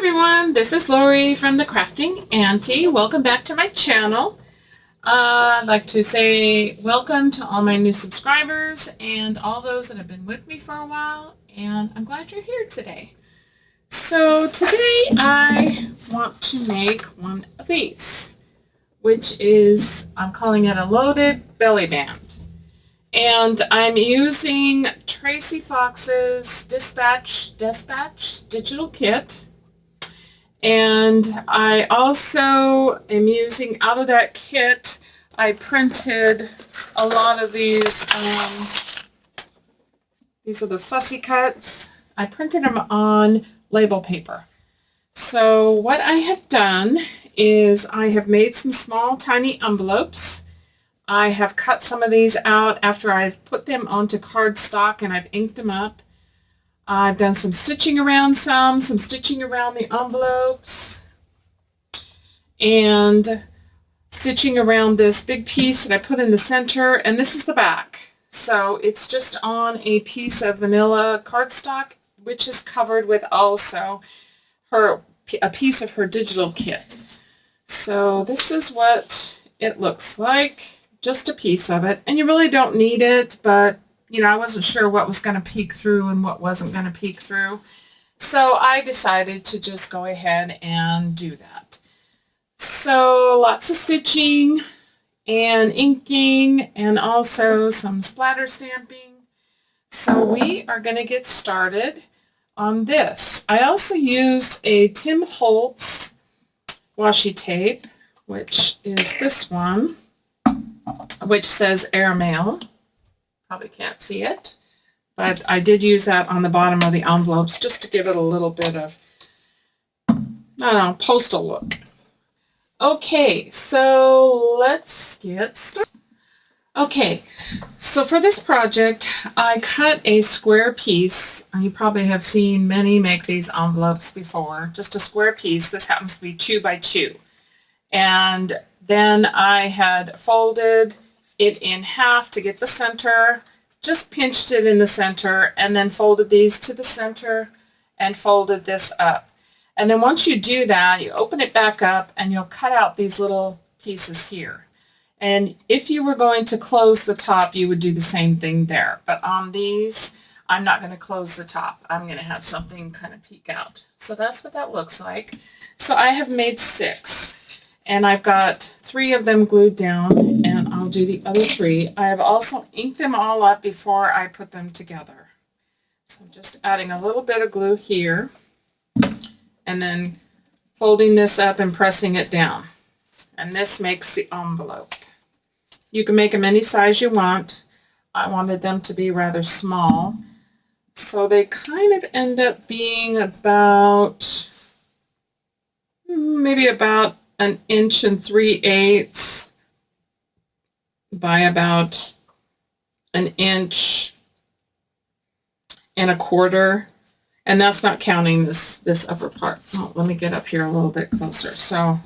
everyone, this is Lori from the Crafting Auntie. Welcome back to my channel. I'd like to say welcome to all my new subscribers and all those that have been with me for a while, and I'm glad you're here today. So today I want to make one of these, which is, I'm calling it a loaded belly band. And I'm using Tracey Fox's Despatch digital kit. And I also am using, out of that kit, I printed a lot of these are the fussy cuts. I printed them on label paper. So what I have done is I have made some small tiny envelopes. I have cut some of these out after I've put them onto cardstock and I've inked them up. I've done some stitching around some stitching around the envelopes, and stitching around this big piece that I put in the center, and this is the back. So it's just on a piece of vanilla cardstock, which is covered with also a piece of her digital kit. So this is what it looks like, just a piece of it, and you really don't need it, but you know, I wasn't sure what was going to peek through and what wasn't going to peek through. So I decided to just go ahead and do that. So lots of stitching and inking and also some splatter stamping. So we are going to get started on this. I also used a Tim Holtz washi tape, which is this one, which says Airmail. Probably can't see it, but I did use that on the bottom of the envelopes just to give it a little bit of, I don't know, postal look. Okay, so let's get started. Okay, so for this project, I cut a square piece. You probably have seen many make these envelopes before. Just a square piece. This happens to be 2 by 2. And then I had folded it in half to get the center, just pinched it in the center, and then folded these to the center and folded this up. And then once you do that, you open it back up and you'll cut out these little pieces here. And if you were going to close the top, you would do the same thing there. But on these, I'm not going to close the top. I'm going to have something kind of peek out. So that's what that looks like. So I have made 6. And I've got 3 of them glued down, and I'll do the other 3. I have also inked them all up before I put them together. So I'm just adding a little bit of glue here, and then folding this up and pressing it down. And this makes the envelope. You can make them any size you want. I wanted them to be rather small. So they kind of end up being about, maybe about 1 3/8 by about 1 1.25 inches, and that's not counting this upper part. Oh, let me get up here a little bit closer. So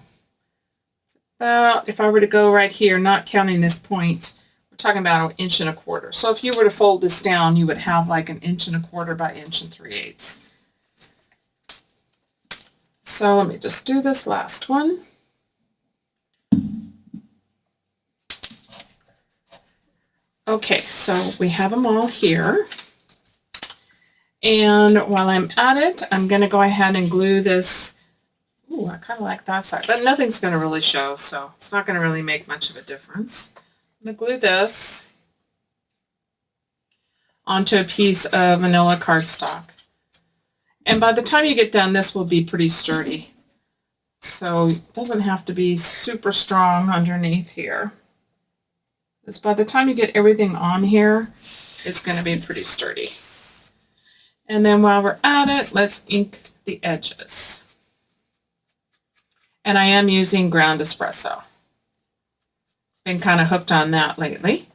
about, if I were to go right here, not counting this point, we're talking about 1 1.25 inches. So if you were to fold this down, you would have like 1 1.25 inches by 1 3/8 inches. So let me just do this last one. Okay, so we have them all here. And while I'm at it, I'm going to go ahead and glue this. Ooh, I kind of like that side, but nothing's going to really show, so it's not going to really make much of a difference. I'm going to glue this onto a piece of vanilla cardstock. And by the time you get done, this will be pretty sturdy. So it doesn't have to be super strong underneath here. Because by the time you get everything on here, it's going to be pretty sturdy. And then while we're at it, let's ink the edges. And I am using ground espresso. Been kind of hooked on that lately.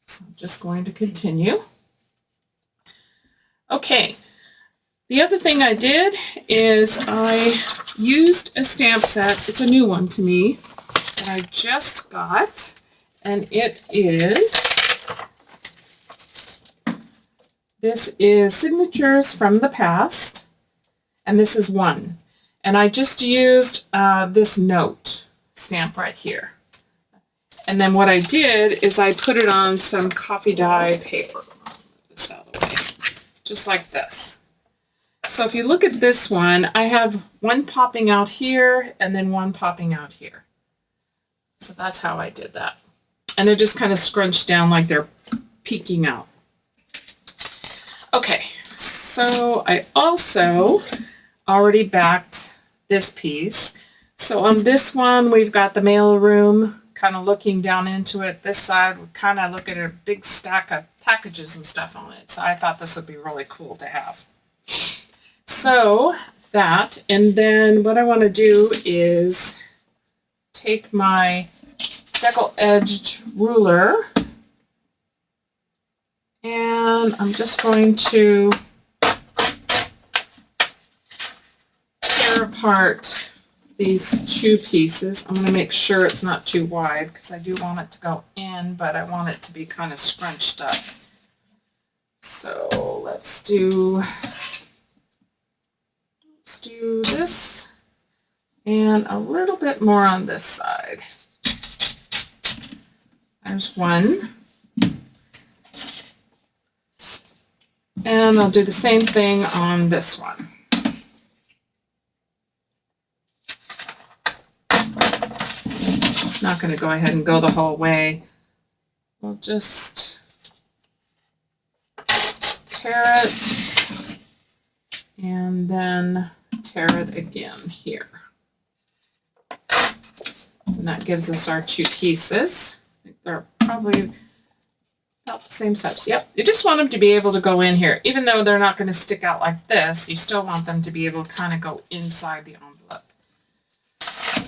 So I'm just going to continue. Okay. The other thing I did is I used a stamp set. It's a new one to me that I just got. And this is Signatures from the Past, and this is 1. And I just used this note stamp right here. And then what I did is I put it on some coffee dye paper. Move this out of the way. Just like this. So if you look at this one, I have one popping out here and then one popping out here. So that's how I did that. And they're just kind of scrunched down like they're peeking out. Okay, so I also already backed this piece. So on this one, we've got the mail room kind of looking down into it. This side would kind of look at a big stack of packages and stuff on it. So I thought this would be really cool to have. So that, and then what I want to do is take my deckle-edged ruler and I'm just going to tear apart these two pieces. I'm going to make sure it's not too wide because I do want it to go in, but I want it to be kind of scrunched up. So let's do this and a little bit more on this side. There's one. And I'll do the same thing on this one. Not going to go ahead and go the whole way. We'll just tear it and then tear it again here. And that gives us our two pieces. I think they're probably about the same size. Yep, you just want them to be able to go in here. Even though they're not going to stick out like this, you still want them to be able to kind of go inside the envelope.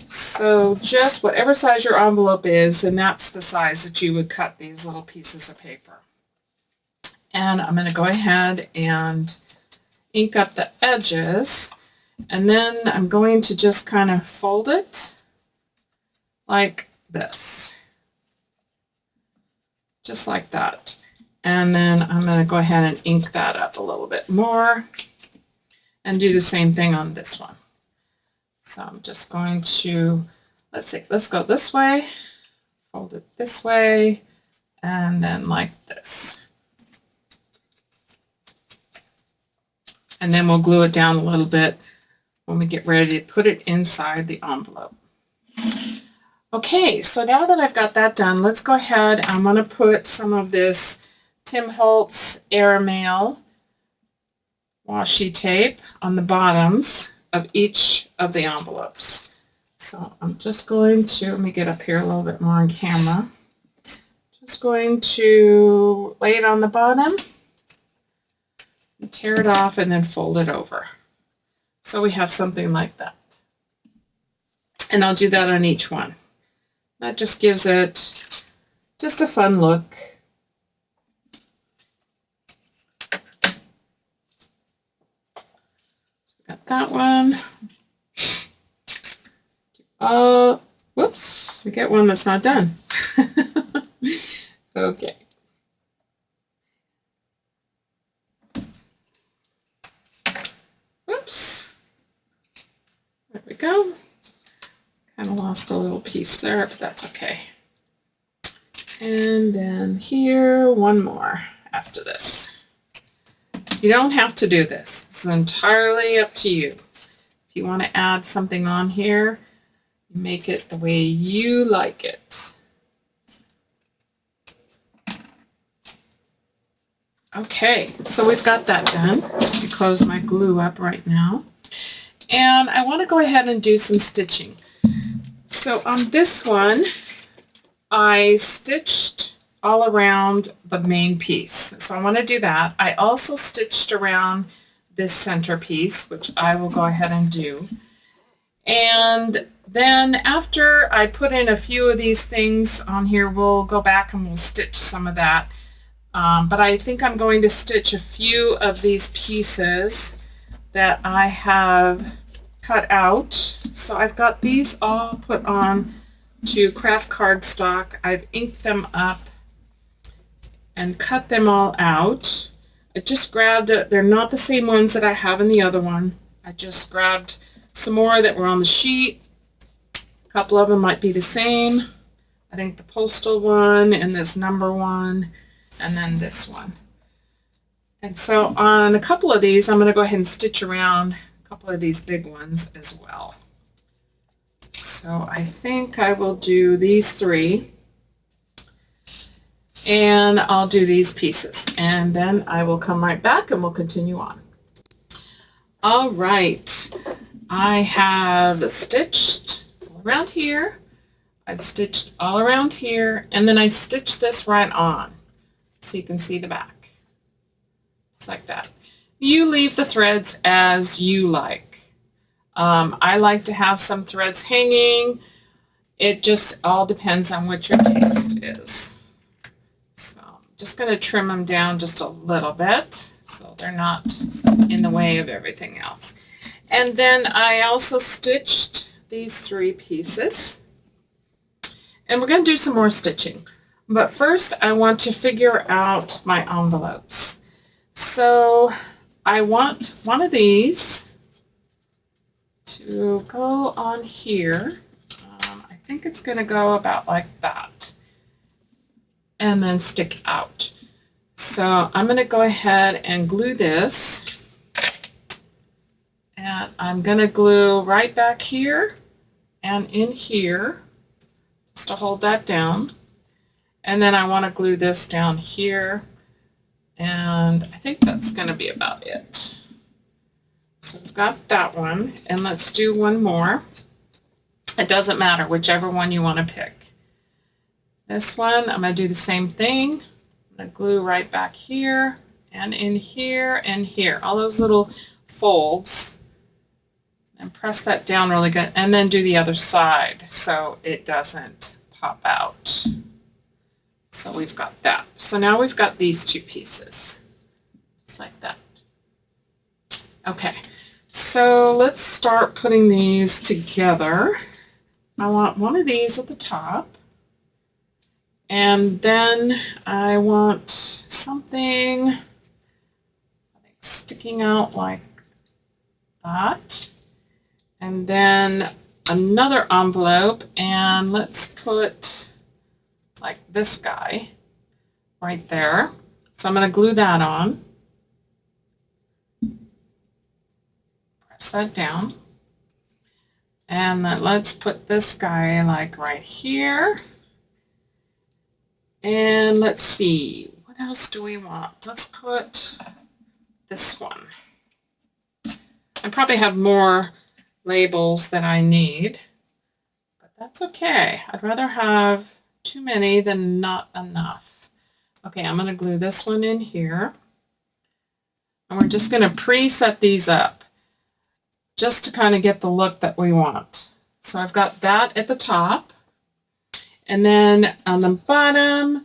So just whatever size your envelope is, and that's the size that you would cut these little pieces of paper. And I'm going to go ahead and ink up the edges, and then I'm going to just kind of fold it like this. Just like that. And then I'm going to go ahead and ink that up a little bit more and do the same thing on this one. So I'm just going to, let's go this way, fold it this way, and then like this. And then we'll glue it down a little bit when we get ready to put it inside the envelope. Okay, so now that I've got that done, let's go ahead. I'm going to put some of this Tim Holtz Airmail washi tape on the bottoms of each of the envelopes. So I'm just going to, let me get up here a little bit more on camera. Just going to lay it on the bottom, and tear it off, and then fold it over. So we have something like that. And I'll do that on each one. That just gives it just a fun look. Got that one. Whoops, we get one that's not done. Okay. Whoops. There we go. Kind of lost a little piece there, but that's okay. And then here, one more after this. You don't have to do this. It's entirely up to you. If you want to add something on here, make it the way you like it. Okay, so we've got that done. Let me close my glue up right now. And I want to go ahead and do some stitching. So on this one, I stitched all around the main piece. So I want to do that. I also stitched around this center piece, which I will go ahead and do. And then after I put in a few of these things on here, we'll go back and we'll stitch some of that. But I think I'm going to stitch a few of these pieces that I have cut out. So I've got these all put on to craft cardstock. I've inked them up and cut them all out. I just grabbed it. They're not the same ones that I have in the other one. I just grabbed some more that were on the sheet. A couple of them might be the same. I think the Postal one and this number one and then this one. And so on a couple of these, I'm going to go ahead and stitch around a couple of these big ones as well. So I think I will do these three, and I'll do these pieces, and then I will come right back and we'll continue on. All right, I have stitched around here, I've stitched all around here, and then I stitched this right on so you can see the back, just like that. You leave the threads as you like. I like to have some threads hanging. It just all depends on what your taste is. So I'm just going to trim them down just a little bit so they're not in the way of everything else. And then I also stitched these three pieces. And we're going to do some more stitching. But first I want to figure out my envelopes. So I want one of these to go on here. I think it's going to go about like that and then stick out. So I'm going to go ahead and glue this, and I'm going to glue right back here and in here just to hold that down, and then I want to glue this down here, and I think that's going to be about it. So we've got that one, and let's do one more. It doesn't matter, whichever one you want to pick. This one, I'm going to do the same thing. I'm going to glue right back here, and in here, and here. All those little folds. And press that down really good, and then do the other side so it doesn't pop out. So we've got that. So now we've got these two pieces. Just like that. Okay, so let's start putting these together. I want one of these at the top, and then I want something like sticking out like that, and then another envelope, and let's put like this guy right there. So I'm going to glue that on. That down, and then let's put this guy like right here, and let's see, what else do we want? Let's put this one. I probably have more labels than I need, but that's okay. I'd rather have too many than not enough. Okay, I'm going to glue this one in here, and we're just going to pre-set these up just to kind of get the look that we want. So I've got that at the top, and then on the bottom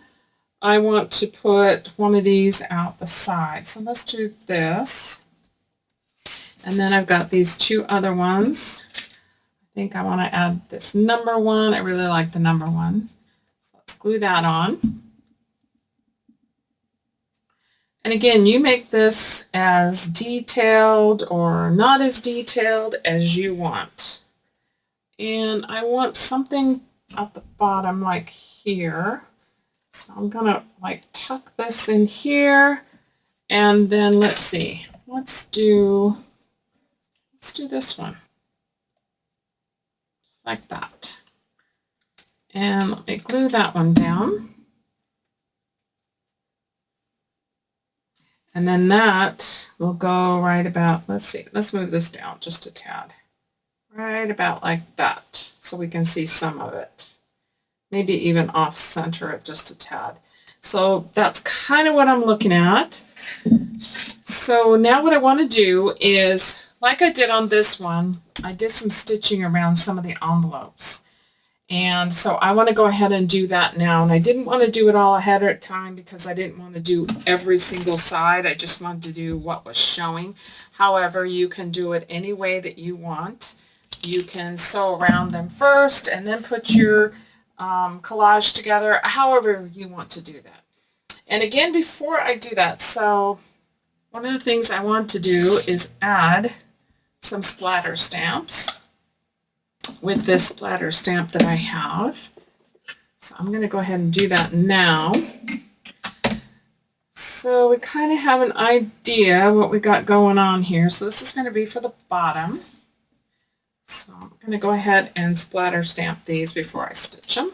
I want to put one of these out the side. So let's do this, and then I've got these two other ones. I think I want to add this number one. I really like the number one. So let's glue that on. And again, you make this as detailed or not as detailed as you want. And I want something at the bottom like here. So I'm going to like tuck this in here, and then let's see. Let's do this one. Just like that. And let me glue that one down. And then that will go right about, let's see, let's move this down just a tad. Right about like that, so we can see some of it. Maybe even off center it just a tad. So that's kind of what I'm looking at. So now what I want to do is, like I did on this one, I did some stitching around some of the envelopes. And so I want to go ahead and do that now. And I didn't want to do it all ahead of time because I didn't want to do every single side. I just wanted to do what was showing. However, you can do it any way that you want. You can sew around them first and then put your collage together, however you want to do that. And again, before I do that, so one of the things I want to do is add some splatter stamps with this splatter stamp that I have. So I'm going to go ahead and do that now. So we kind of have an idea what we got going on here. So this is going to be for the bottom. So I'm going to go ahead and splatter stamp these before I stitch them.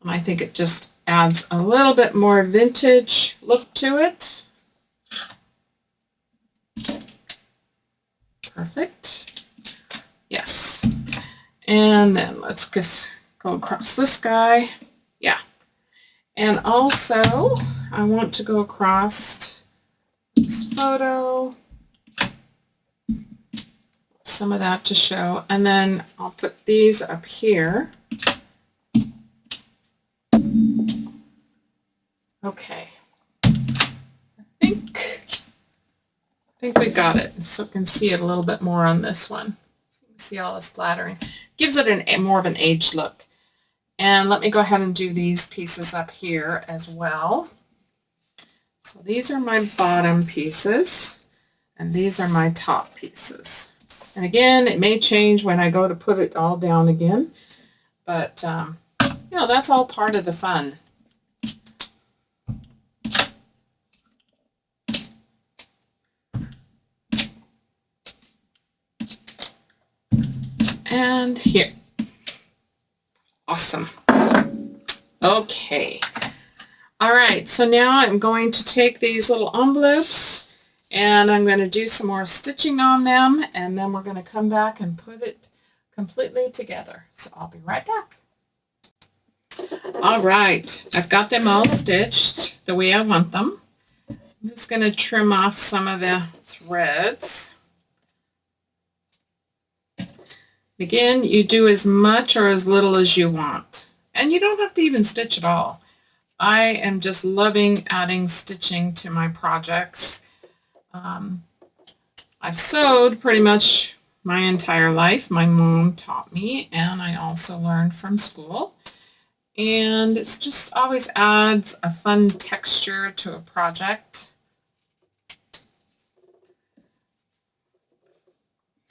And I think it just adds a little bit more vintage look to it. Perfect. Yes. And then let's just go across this guy. Yeah. And also, I want to go across this photo. Some of that to show. And then I'll put these up here. Okay. I think we got it. So you can see it a little bit more on this one. So you can see all the splattering. Gives it more of an aged look. And let me go ahead and do these pieces up here as well. So these are my bottom pieces, and these are my top pieces. And again, it may change when I go to put it all down again, but you know, that's all part of the fun. And here. Awesome. Okay. All right, so now I'm going to take these little envelopes and I'm going to do some more stitching on them, and then we're going to come back and put it completely together. So I'll be right back. All right, I've got them all stitched the way I want them. I'm just going to trim off some of the threads. Again, you do as much or as little as you want. And you don't have to even stitch at all. I am just loving adding stitching to my projects. I've sewed pretty much my entire life. My mom taught me, and I also learned from school. And it's just always adds a fun texture to a project.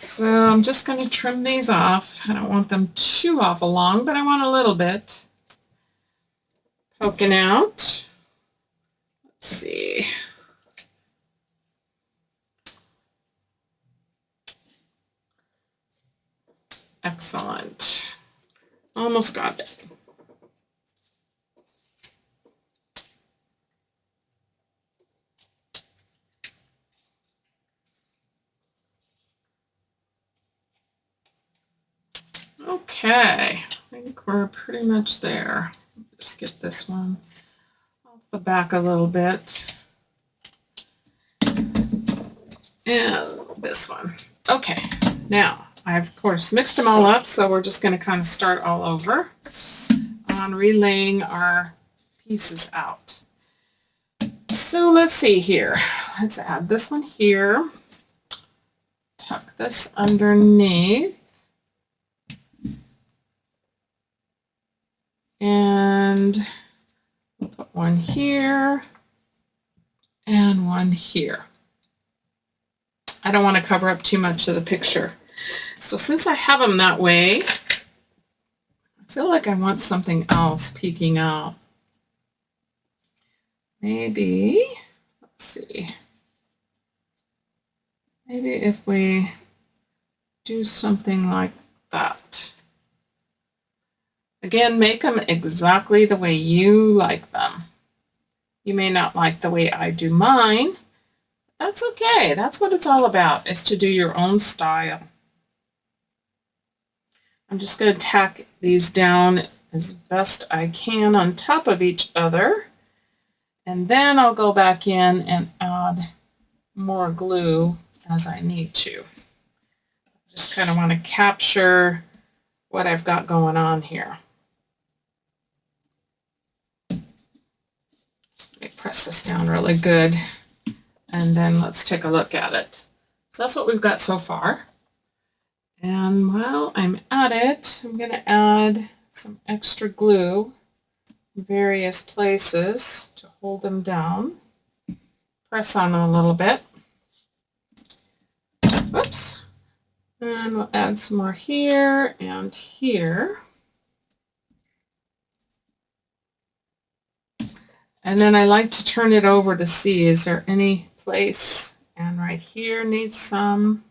So I'm just going to trim these off. I don't want them too awful long, but I want a little bit poking out. Let's see. Excellent. Almost got it. Okay, I think we're pretty much there. Just get this one off the back a little bit. And this one. Okay, now I've of course mixed them all up, so we're just going to kind of start all over on relaying our pieces out. So let's see here. Let's add this one here. Tuck this underneath. And we'll put one here and one here. I don't want to cover up too much of the picture. So since I have them that way, I feel like I want something else peeking out. Maybe, let's see, maybe if we do something like that. Again, make them exactly the way you like them. You may not like the way I do mine. That's okay. That's what it's all about, is to do your own style. I'm just going to tack these down as best I can on top of each other. And then I'll go back in and add more glue as I need to. Just kind of want to capture what I've got going on here. Let me press this down really good, and then let's take a look at it. So that's what we've got so far. And while I'm at it, I'm going to add some extra glue in various places to hold them down. Press on them a little bit. Oops. And we'll add some more here and here. And then I like to turn it over to see, is there any place? And right here needs some.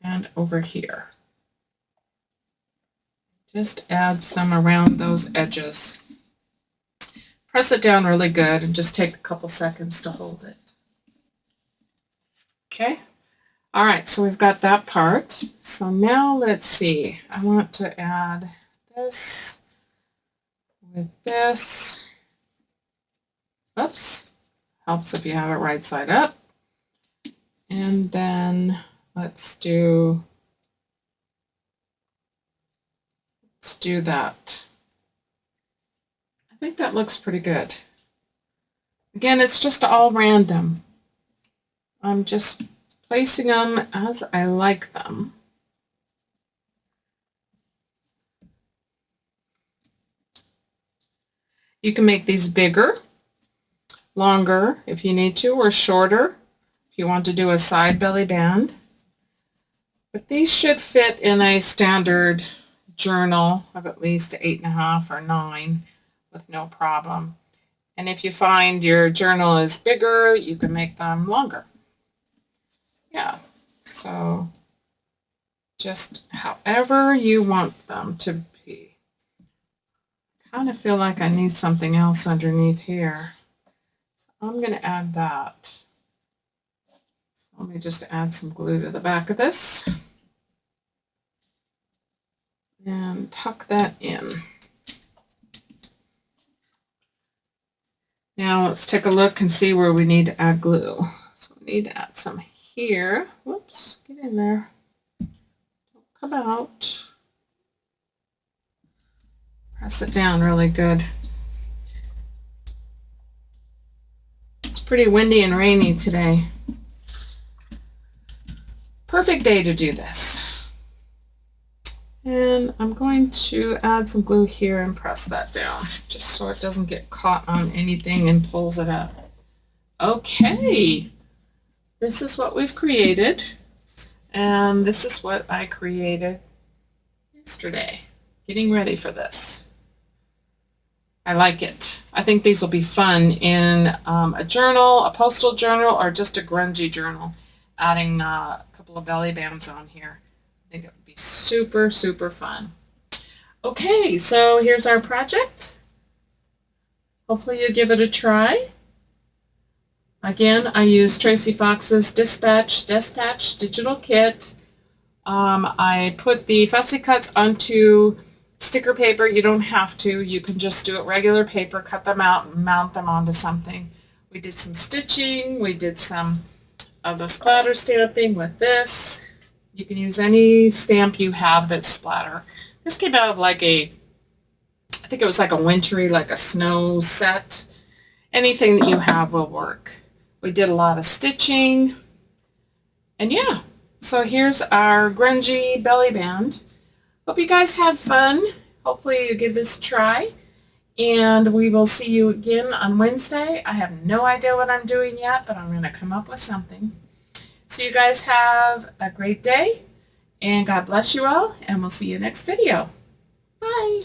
And over here. Just add some around those edges. Press it down really good and just take a couple seconds to hold it. Okay. All right, so we've got that part. So now let's see. I want to add this with this. Oops. Helps if you have it right side up. And then let's do that. I think that looks pretty good. Again, it's just all random. I'm just placing them as I like them. You can make these bigger, longer if you need to, or shorter if you want to do a side belly band. But these should fit in a standard journal of at least 8.5 or 9 with no problem. And if you find your journal is bigger, you can make them longer. Yeah, so just however you want them to be. I kind of feel like I need something else underneath here. So I'm going to add that. So let me just add some glue to the back of this. And tuck that in. Now let's take a look and see where we need to add glue. So we need to add some here. Whoops, get in there. Don't come out. Press it down really good. It's pretty windy and rainy today. Perfect day to do this. And I'm going to add some glue here and press that down, just so it doesn't get caught on anything and pulls it up. Okay, this is what we've created, and this is what I created yesterday, getting ready for this. I like it. I think these will be fun in a journal, a postal journal, or just a grungy journal, adding a couple of belly bands on here. I think it would be super, super fun. Okay, so here's our project. Hopefully you give it a try. Again, I use Tracy Fox's Despatch digital kit. I put the fussy cuts onto sticker paper. You don't have to. You can just do it regular paper, cut them out, and mount them onto something. We did some stitching. We did some of the splatter stamping with this. You can use any stamp you have that's splatter. This came out of like I think it was like a wintry, like a snow set. Anything that you have will work. We did a lot of stitching. And yeah, so here's our grungy belly band. Hope you guys have fun. Hopefully you give this a try. And we will see you again on Wednesday. I have no idea what I'm doing yet, but I'm going to come up with something. So you guys have a great day, and God bless you all, and we'll see you next video. Bye.